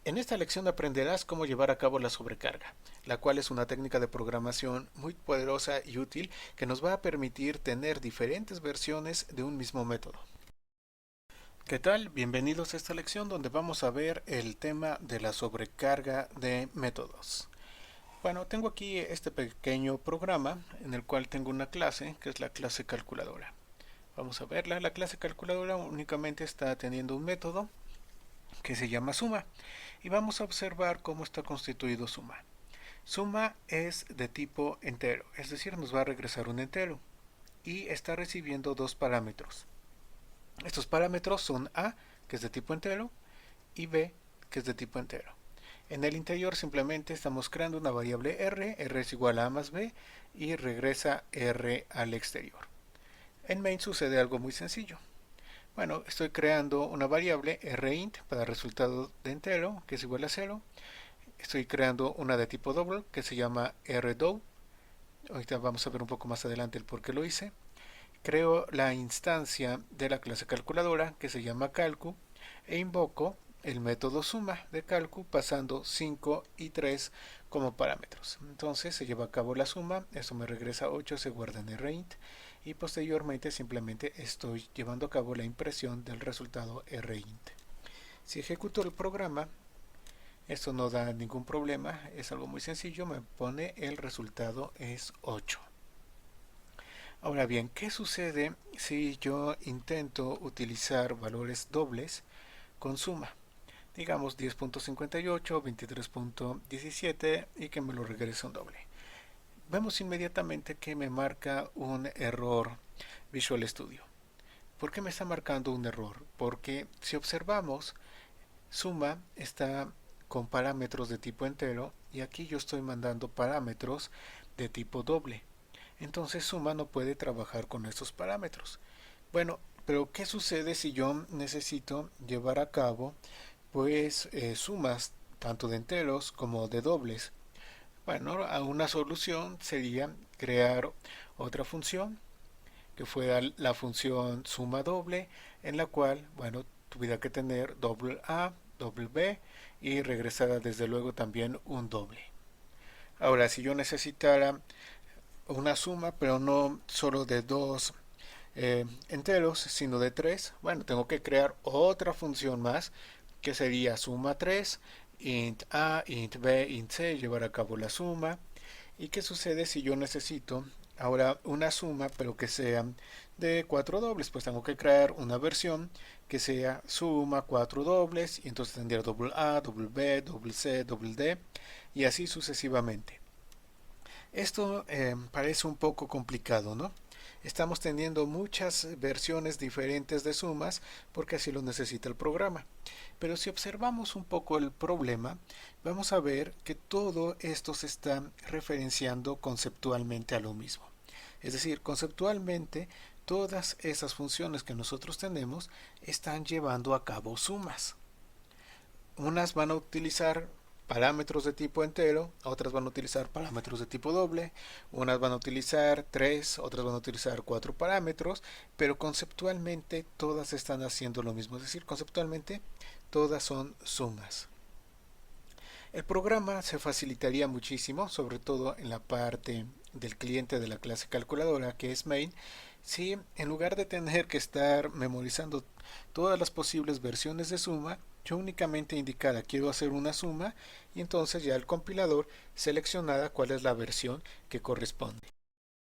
En esta lección aprenderás cómo llevar a cabo la sobrecarga, la cual es una técnica de programación muy poderosa y útil que nos va a permitir tener diferentes versiones de un mismo método. ¿Qué tal? Bienvenidos a esta lección donde vamos a ver el tema de la sobrecarga de métodos. Bueno, tengo aquí este pequeño programa en el cual tengo una clase que es la clase calculadora. Vamos a verla. La clase calculadora únicamente está teniendo un método que se llama suma y vamos a observar cómo está constituido suma. Suma es de tipo entero, es decir, nos va a regresar un entero y está recibiendo dos parámetros. Estos parámetros son A, que es de tipo entero, y B, que es de tipo entero. En el interior simplemente estamos creando una variable R es igual a más B y regresa R al exterior. En main sucede algo muy sencillo. Bueno, estoy creando una variable rint para resultado de entero, que es igual a 0. Estoy creando una de tipo double, que se llama rdow. Ahorita vamos a ver un poco más adelante el por qué lo hice. Creo la instancia de la clase calculadora, que se llama calcu, e invoco el método suma de calcu pasando 5 y 3 como parámetros. Entonces se lleva a cabo la suma, eso me regresa 8, se guarda en rint y posteriormente simplemente estoy llevando a cabo la impresión del resultado rint. Si ejecuto el programa, esto no da ningún problema, es algo muy sencillo, me pone el resultado es 8. Ahora bien, ¿qué sucede si yo intento utilizar valores dobles con suma? Digamos 10.58, 23.17 y que me lo regrese un doble. Vemos inmediatamente que me marca un error Visual Studio. ¿Por qué me está marcando un error? Porque si observamos, suma está con parámetros de tipo entero y aquí yo estoy mandando parámetros de tipo doble. Entonces suma no puede trabajar con estos parámetros. Bueno, pero ¿qué sucede si yo necesito llevar a cabo pues sumas tanto de enteros como de dobles? Bueno, una solución sería crear otra función que fuera la función suma doble, en la cual, bueno, tuviera que tener doble A, doble B y regresara desde luego también un doble. Ahora, si yo necesitara una suma, pero no solo de dos enteros, sino de tres, bueno, tengo que crear otra función más, que sería suma 3 int A, int B, int C, llevar a cabo la suma. ¿Y qué sucede si yo necesito ahora una suma, pero que sea de cuatro dobles? Pues tengo que crear una versión que sea suma cuatro dobles, y entonces tendría doble A, doble B, doble C, doble D, y así sucesivamente. Esto parece un poco complicado, ¿no? Estamos teniendo muchas versiones diferentes de sumas porque así lo necesita el programa. Pero si observamos un poco el problema, vamos a ver que todo esto se está referenciando conceptualmente a lo mismo. Es decir, conceptualmente todas esas funciones que nosotros tenemos están llevando a cabo sumas. Unas van a utilizar parámetros de tipo entero, otras van a utilizar parámetros de tipo doble, unas van a utilizar tres, otras van a utilizar cuatro parámetros, pero conceptualmente todas están haciendo lo mismo, es decir, conceptualmente todas son sumas. El programa se facilitaría muchísimo, sobre todo en la parte del cliente de la clase calculadora, que es main, si en lugar de tener que estar memorizando todas las posibles versiones de suma, yo únicamente indicara quiero hacer una suma y entonces ya el compilador seleccionara cuál es la versión que corresponde.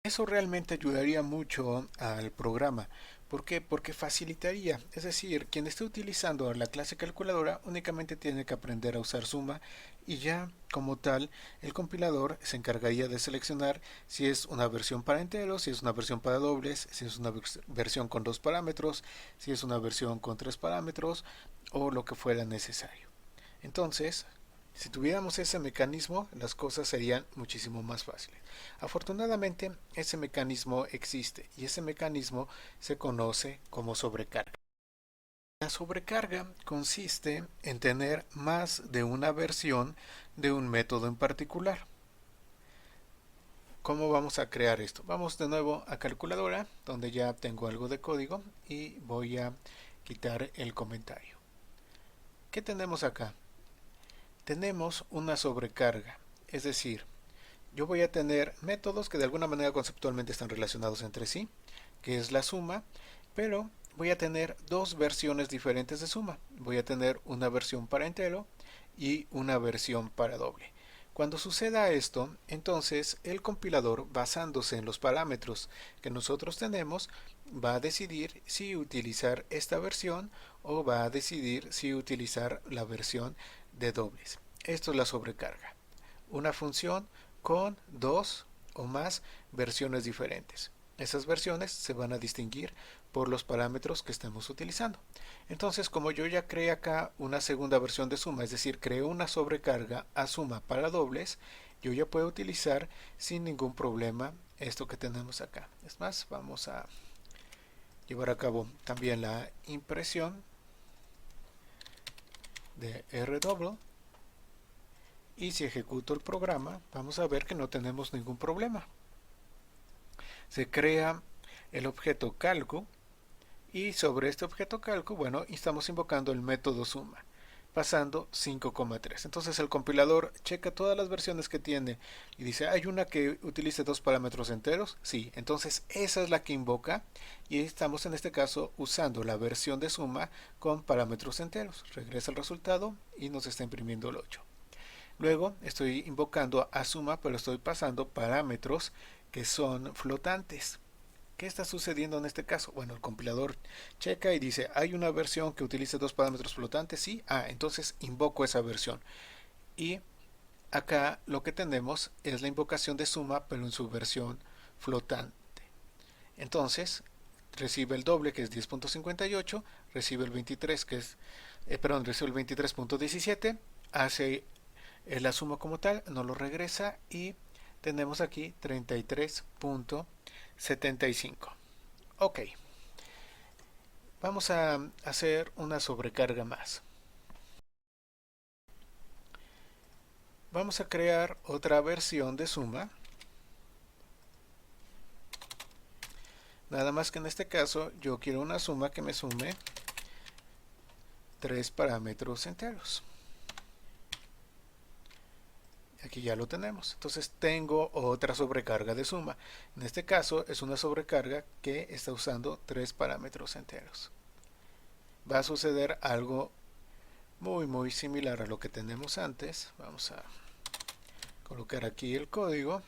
Eso realmente ayudaría mucho al programa. ¿Por qué? Porque facilitaría. Es decir, quien esté utilizando la clase calculadora únicamente tiene que aprender a usar suma y ya como tal el compilador se encargaría de seleccionar si es una versión para enteros, si es una versión para dobles, si es una versión con dos parámetros, si es una versión con tres parámetros o lo que fuera necesario. Entonces, si tuviéramos ese mecanismo, las cosas serían muchísimo más fáciles. Afortunadamente, ese mecanismo existe y ese mecanismo se conoce como sobrecarga. La sobrecarga consiste en tener más de una versión de un método en particular. ¿Cómo vamos a crear esto? Vamos de nuevo a calculadora, donde ya tengo algo de código y voy a quitar el comentario. ¿Qué tenemos acá? tenemos una sobrecarga, es decir, yo voy a tener métodos que de alguna manera conceptualmente están relacionados entre sí, que es la suma, pero voy a tener dos versiones diferentes de suma. Voy a tener una versión para entero y una versión para doble. Cuando suceda esto, entonces el compilador, basándose en los parámetros que nosotros tenemos, va a decidir si utilizar esta versión o va a decidir si utilizar la versión de dobles. Esto es la sobrecarga. Una función con dos o más versiones diferentes. Esas versiones se van a distinguir por los parámetros que estamos utilizando. Entonces, como yo ya creé acá una segunda versión de suma, es decir, creo una sobrecarga a suma para dobles, yo ya puedo utilizar sin ningún problema esto que tenemos acá. Es más, vamos a llevar a cabo también la impresión de RDouble. Y si ejecuto el programa, vamos a ver que no tenemos ningún problema. Se crea el objeto calco y sobre este objeto calco, bueno, estamos invocando el método suma, pasando 5,3. Entonces el compilador checa todas las versiones que tiene y dice, ¿hay una que utilice dos parámetros enteros? Sí, entonces esa es la que invoca y estamos en este caso usando la versión de suma con parámetros enteros. Regresa el resultado y nos está imprimiendo el 8. Luego estoy invocando a suma, pero estoy pasando parámetros que son flotantes. ¿Qué está sucediendo en este caso? Bueno, el compilador checa y dice, ¿hay una versión que utilice dos parámetros flotantes? Sí. Entonces invoco esa versión. Y acá lo que tenemos es la invocación de suma, pero en su versión flotante. Entonces, recibe el doble, que es 10.58, recibe el 23, que es, recibe el 23.17, hace la suma como tal, no lo regresa y tenemos aquí 33.75. Ok, vamos a hacer una sobrecarga más. Vamos a crear otra versión de suma. Nada más que en este caso yo quiero una suma que me sume tres parámetros enteros. Aquí ya lo tenemos. Entonces tengo otra sobrecarga de suma. En este caso es una sobrecarga que está usando tres parámetros enteros. Va a suceder algo muy similar a lo que tenemos antes. Vamos a colocar aquí el código.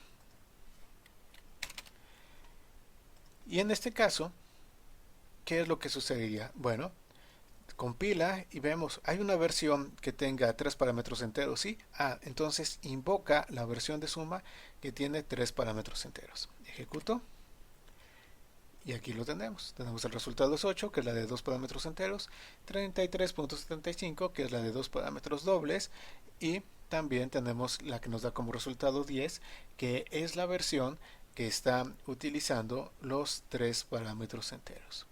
Y en este caso, ¿qué es lo que sucedería? Bueno, compila y vemos, hay una versión que tenga tres parámetros enteros, ¿sí? Entonces invoca la versión de suma que tiene tres parámetros enteros. Ejecuto. Y aquí lo tenemos. Tenemos el resultado es 8, que es la de dos parámetros enteros, 33.75, que es la de dos parámetros dobles, y también tenemos la que nos da como resultado 10, que es la versión que está utilizando los tres parámetros enteros.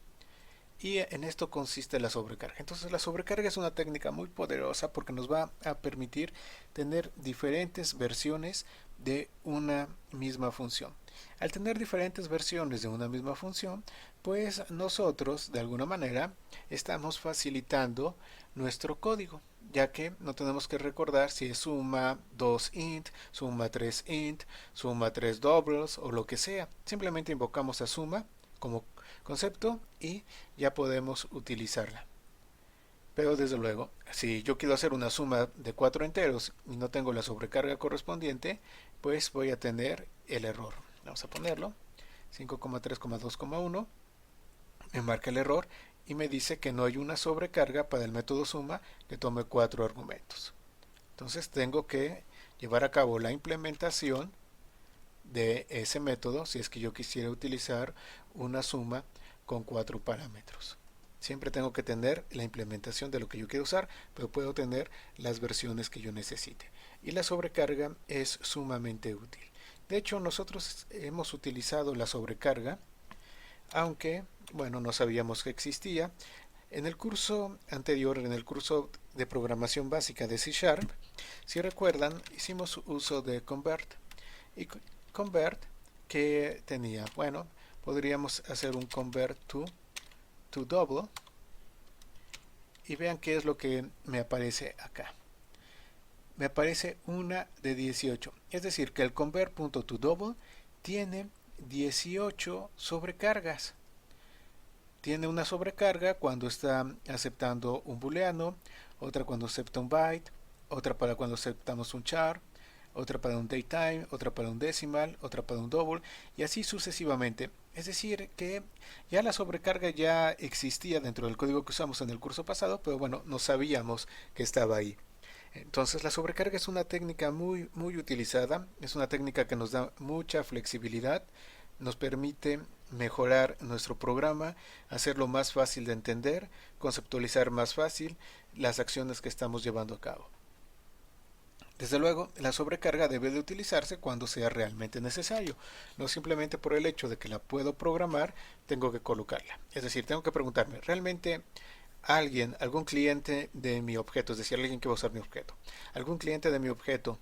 Y en esto consiste la sobrecarga. Entonces la sobrecarga es una técnica muy poderosa porque nos va a permitir tener diferentes versiones de una misma función. Al tener diferentes versiones de una misma función, pues nosotros de alguna manera estamos facilitando nuestro código, ya que no tenemos que recordar si es suma 2 int, suma 3 int, suma 3 doubles o lo que sea. Simplemente invocamos a suma como concepto y ya podemos utilizarla. Pero desde luego, si yo quiero hacer una suma de 4 enteros y no tengo la sobrecarga correspondiente, pues voy a tener el error. Vamos a ponerlo 5,3,2,1, me marca el error y me dice que no hay una sobrecarga para el método suma que tome 4 argumentos. Entonces tengo que llevar a cabo la implementación de ese método si es que yo quisiera utilizar una suma con 4 parámetros. Siempre tengo que tener la implementación de lo que yo quiero usar, pero puedo tener las versiones que yo necesite. Y la sobrecarga es sumamente útil. De hecho, nosotros hemos utilizado la sobrecarga, aunque, bueno, no sabíamos que existía. En el curso anterior, en el curso de programación básica de C#, si recuerdan, hicimos uso de convert. Y convert, que tenía, bueno, podríamos hacer un convert to double y vean qué es lo que me aparece acá. me aparece una de 18. Es decir, que el convert.toDouble tiene 18 sobrecargas. Tiene una sobrecarga cuando está aceptando un booleano, otra cuando acepta un byte, otra para cuando aceptamos un char, otra para un datetime, otra para un decimal, otra para un double y así sucesivamente. Es decir, que ya la sobrecarga ya existía dentro del código que usamos en el curso pasado, pero bueno, no sabíamos que estaba ahí. Entonces la sobrecarga es una técnica muy utilizada, es una técnica que nos da mucha flexibilidad, nos permite mejorar nuestro programa, hacerlo más fácil de entender, conceptualizar más fácil las acciones que estamos llevando a cabo. Desde luego, la sobrecarga debe de utilizarse cuando sea realmente necesario, no simplemente por el hecho de que la puedo programar, tengo que colocarla. Es decir, tengo que preguntarme, ¿realmente alguien, algún cliente de mi objeto, es decir, alguien que va a usar mi objeto, algún cliente de mi objeto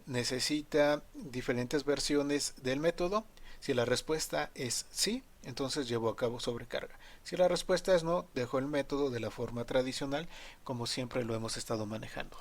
necesita diferentes versiones del método? Si la respuesta es sí, entonces llevo a cabo sobrecarga. Si la respuesta es no, dejo el método de la forma tradicional como siempre lo hemos estado manejando.